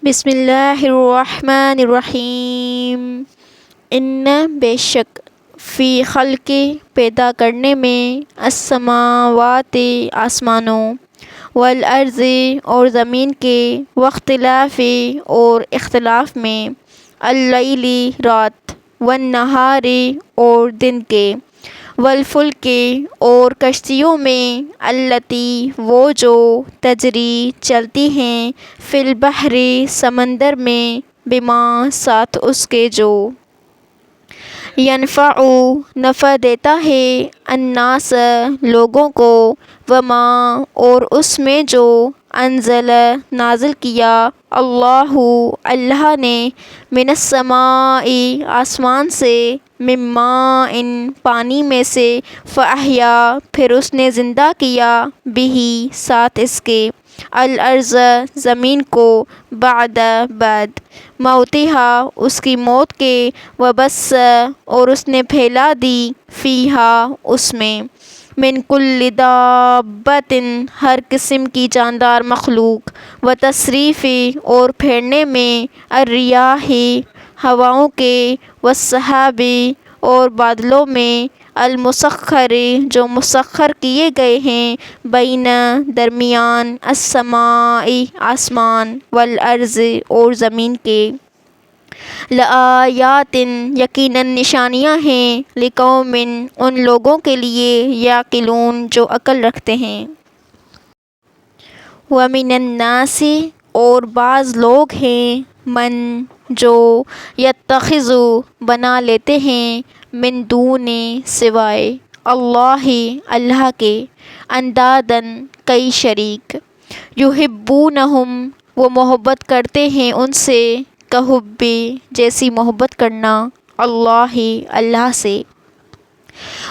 بسم اللہ الرحمن الرحیم۔ ان بے شک فی خلق پیدا کرنے میں السماوات آسمانوں والارض اور زمین کے واختلاف اور اختلاف میں اللیل رات والنہار اور دن کے والفلک اور کشتیوں میں التی وہ جو تجری چلتی ہیں فی البحر سمندر میں بما ساتھ اس کے جو ینفع نفع دیتا ہے الناس لوگوں کو وما اور اس میں جو انزل نازل کیا اللہ نے من السماء آسمان سے من ماء پانی میں سے فاحیا پھر اس نے زندہ کیا بہ ساتھ اس کے الارض زمین کو بعد موتہا اس کی موت کے وبث اور اس نے پھیلا دی فیہا اس میں من کل دابۃ ہر قسم کی جاندار مخلوق وتصریف اور پھیرنے میں الریاح ہواؤں کے والسحاب اور بادلوں میں المسخر جو مسخر کیے گئے ہیں بین درمیان السماء آسمان والارض اور زمین کے لآیات یقیناً نشانیاں ہیں لقوم ان لوگوں کے لیے یعقلون جو عقل رکھتے ہیں۔ ومن الناس اور بعض لوگ ہیں من جو یتخذ بنا لیتے ہیں من دون سوائے اللہ کے اندادن کئی شریک یحبونہم وہ محبت کرتے ہیں ان سے کحب جیسی محبت کرنا اللہ سے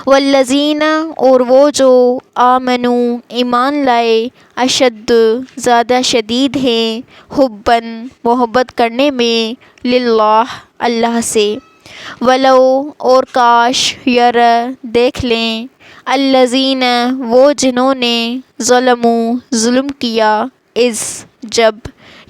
والذین اور وہ جو آمنوا ایمان لائے اشد زیادہ شدید ہیں حباً محبت کرنے میں للہ اللہ سے ولو اور کاش دیکھ لیں الذین وہ جنہوں نے ظلموا ظلم کیا اذ جب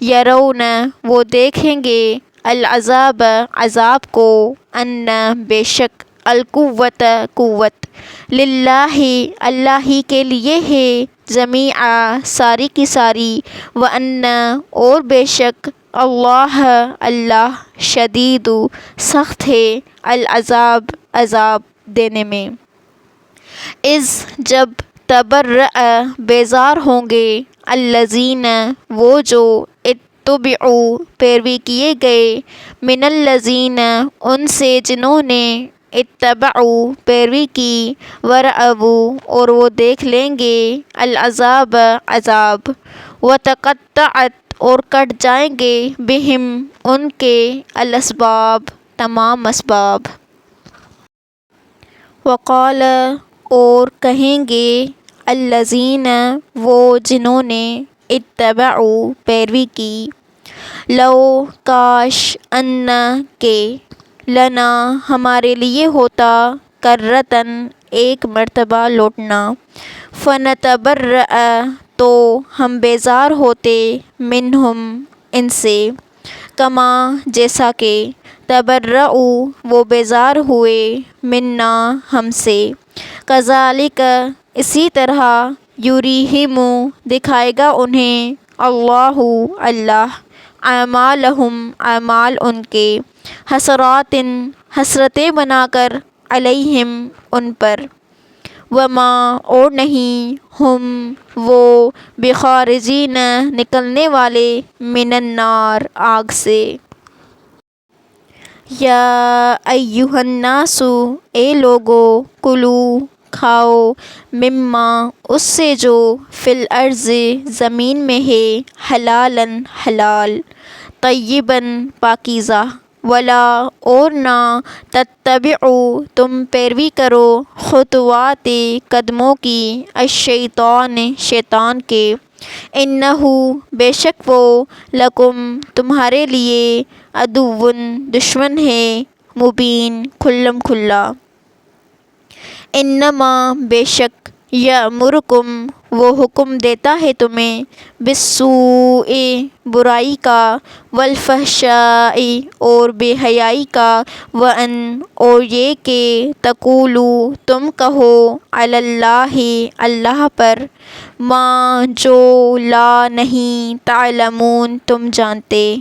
یرون وہ دیکھیں گے العذاب عذاب کو ان بے شک القوت قوت للہ اللہ ہی کے لیے ہے جمیعا ساری کی ساری وان اور بے شک اللہ شدید سخت ہے العذاب عذاب دینے میں اذ جب تبرأ بیزار ہوں گے الذین وہ جو اتبعوا پیروی کیے گئے من الذین ان سے جنہوں نے اتبعوا پیروی کی ورأوا اور وہ دیکھ لیں گے العذاب عذاب وتقطعت اور کٹ جائیں گے بہم ان کے الاسباب تمام اسباب وقال اور کہیں گے الذین وہ جنہوں نے اتبعوا پیروی کی لو کاش ان کے لنا ہمارے لیے ہوتا کرۃً ایک مرتبہ لوٹنا فنتبرأ تو ہم بیزار ہوتے منہم ان سے کما جیسا کہ تبرؤوا وہ بیزار ہوئے منا ہم سے کذالک اسی طرح یریہم دکھائے گا انہیں اللہ اعمالہم اعمال ان کے حسرات حسرتیں بنا کر علیہم ان پر وما اور نہیں ہم وہ بخارجین نکلنے والے من النار آگ سے یا ایھا الناس اے لوگو کلو کھاؤ مما اس سے جو فی الارض زمین میں ہے حلالً حلال طیباً پاکیزہ ولا اور نہ تتبعوا تم پیروی کرو خطوات قدموں کی الشیطان شیطان کے انہ بے شک وہ لکم تمہارے لیے عدو دشمن ہے مبین کھلم کھلا انما بے شک یامرکم وہ حکم دیتا ہے تمہیں بالسوء برائی کا، والفحشاء اور بے حیائی کا، وان اور یہ کہ تقولوا تم کہو علی اللہ اللہ پر، ما جو لا نہیں تعلمون تم جانتے۔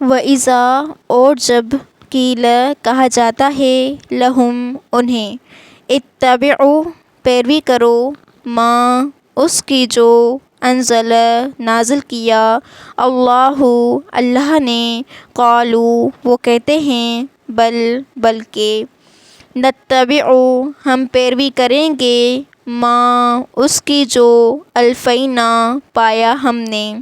وَإِذَا اور جب قیل کہا جاتا ہے لہم انہیں، اتبعوا پیروی کرو، ما اس کی جو انزل نازل کیا، اللہ اللہ نے، قالوا وہ کہتے ہیں، بلکہ، نتبع ہم پیروی کریں گے، ما اس کی جو الفینا پایا ہم نے،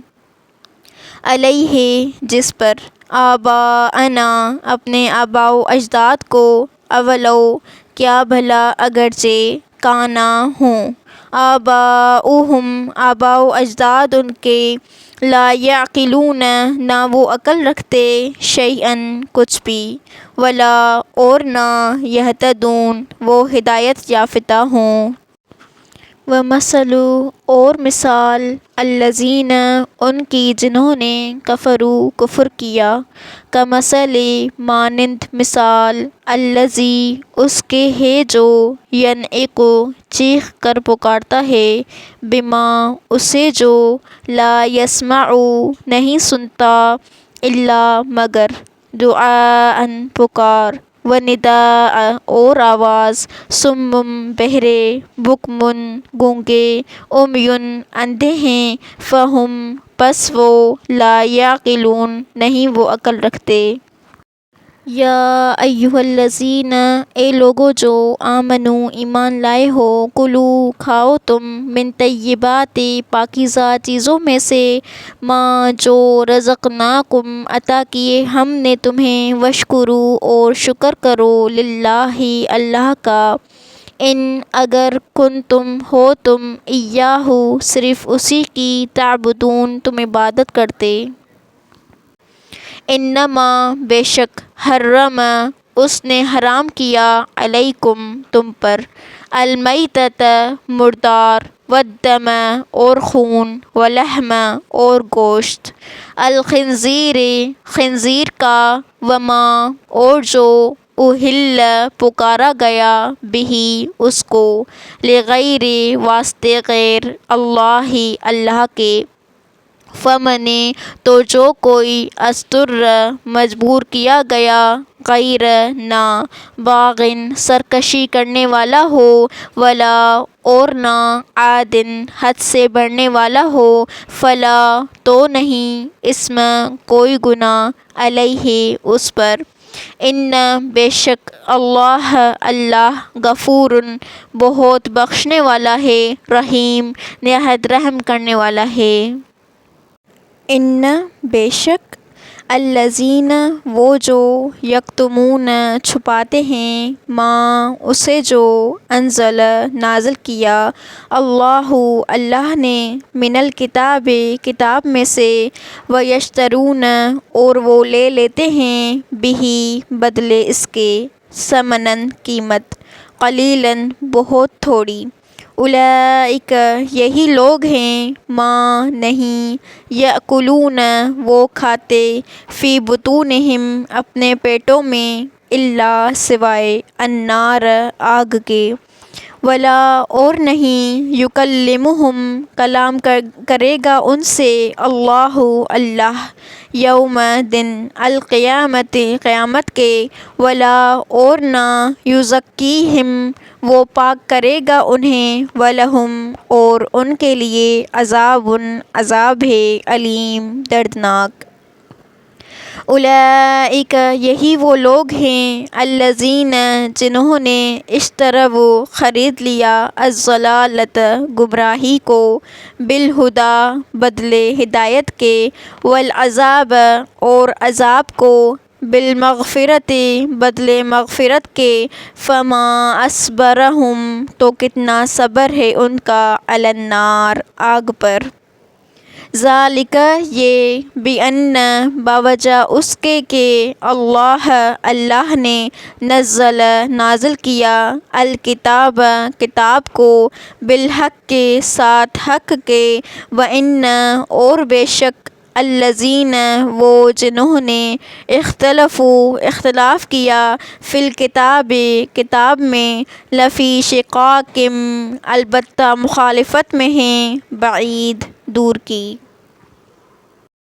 علیہ جس پر، آباءنا اپنے آباء و اجداد کو، اولو کیا بھلا اگرچہ کانا ہوں، آباؤہم آباء و اجداد ان کے، لا یعقلون نہ وہ عقل رکھتے، شیئا کچھ بھی، ولا اور نہ، یہتدون وہ ہدایت یافتہ ہوں۔ وَمَثَلُ اور مثال، الذین ان کی جنہوں نے، کفروا کفر کیا، کمثل مانند مثال، الذی اس کے ہے جو، ینعق چیخ کر پکارتا ہے، بما اسے جو، لا یسمع نہیں سنتا، الا مگر، دعاء پکار، ونداء اور آواز، صم بہرے، بکم گونگے، عمی اندھے ہیں، فہم پس وہ، لا یعقلون نہیں وہ عقل رکھتے۔ یا ایھا الذین اے لوگو جو، آمنو ایمان لائے ہو، کلوا کھاؤ تم، من طیبات پاکیزہ چیزوں میں سے، ما جو، رزقناکم عطا کیے ہم نے تمہیں، واشکروا اور شکر کرو، للہ اللہ کا، ان اگر کنتم ہو تم، ایاہ صرف اسی کی، تعبدون تم عبادت کرتے۔ انما بے شک، حرم اس نے حرام کیا، علیکم تم پر، المیتۃ مردار، والدم اور خون، ولحم اور گوشت، الخنزیر خنزیر کا، وما اور جو، اہل پکارا گیا، بہ اس کو، لغیر واسطے غیر، اللہ اللہ کے، فمن تو جو کوئی، اضطر مجبور کیا گیا، غیر نہ، باغٍ سرکشی کرنے والا ہو، ولا اور نہ، عاد حد سے بڑھنے والا ہو، فلا تو نہیں، اثم کوئی گناہ، علیہ اس پر، ان بے شک، اللہ اللہ، غفور بہت بخشنے والا ہے، رحیم نہایت رحم کرنے والا ہے۔ ان بے شک، الذین وہ جو، یکتمون چھپاتے ہیں، ما اسے جو، انزل نازل کیا، اللہ اللہ نے، من الکتاب کتاب میں سے، ویشترون اور وہ لے لیتے ہیں، بہ بدلے اس کے، ثمناً قیمت، قلیلا بہت تھوڑی، اولئک یہی لوگ ہیں، ما نہیں، یأکلون وہ کھاتے، فی بطونہم اپنے پیٹوں میں، الا سوائے، النار آگ کے، ولا اور نہیں، یکلمہم کلام کرے گا ان سے، اللہ اللہ، یوم دن، القیامت قیامت کے، ولا اور نہ، یزکیہم وہ پاک کرے گا انہیں، ولہم اور ان کے لیے، عذاب عذاب ہے، علیم دردناک۔ اولئک یہی وہ لوگ ہیں، الذین جنہوں نے، اشتروا خرید لیا، الضلالۃ گمراہی کو، بالہدی بدلے ہدایت کے، والعذاب اور عذاب کو، بالمغفرۃ بدلے مغفرت کے، فما اصبرہم تو کتنا صبر ہے ان کا، علی النار آگ پر۔ ذالک یہ بِأَنَّ بوجہ اس کے کہ اللہ نے نازل کیا الکتاب کتاب کو بالحق کے ساتھ حق کے وَإِنَّ اور بے شک الذین وہ جنہوں نے اختلاف کیا فی الکتاب کتاب میں لفی شقاق البتہ مخالفت میں ہیں بعید دور کی